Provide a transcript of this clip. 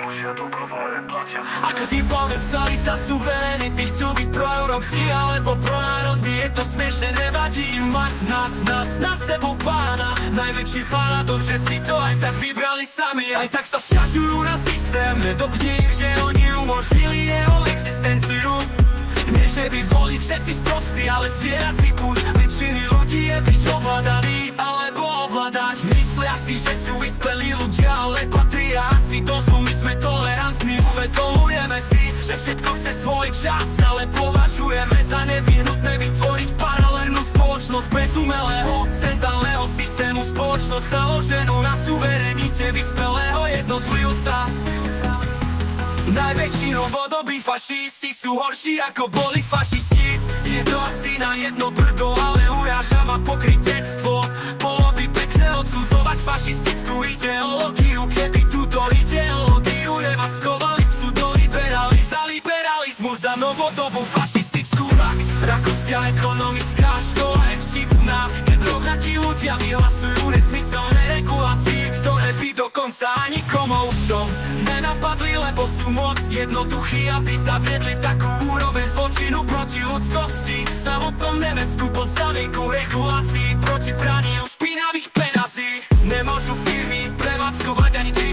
Musia dobrovoľne platia. Ako tí podepsali sa suverénny, tí chcú byť proeurópsky alebo pronárodní. Je to smiešne, nevadí im mať nad sebou pána. Najväčší paradox, že si to aj tak vybrali sami. Aj tak sa sťažujú na systém, nedobne ich, že oni umožnili jeho existenciu. Nie, že by boli všetci sprostí, ale zvierací púd väčšiny ľudí je byť ovládaný alebo ovládať. Myslia si, že sú vyspelí ľudia, ale patria asi do zlu. My sme tolerantní, uvedomujeme si, že všetko chce svoj čas, ale považujeme za nevyhnutné vytvoriť paralelnú spoločnosť bez umelého centrálneho systému. Spoločnosť založenú na suverenite vyspelého jednotlivca. Najväčší novodobí fašisti sú horší ako boli fašisti. Je to asi na jedno brdo, ale uráža ma pokrytectvo. Bolo by pekné odsudzovať fašistickú ideológiu, keby túto ideológiu nemaskovali pseudoliberalizmus a liberalizmus za novodobú fašistickú prax. Rakúska ekonomická škola je vtipná, keď rovnakí ľudia vyhlasujú nezmyselné regulácie, ktoré by dokonca ani komoušom nenapadli, lebo sú moc jednoduchí, aby zaviedli takú úroveň zločinu proti ľudskosti. V samotnom Nemecku pod zámienkou regulácií proti praniu špinavých peňazí nemôžu firmy prevádzkovať ani tie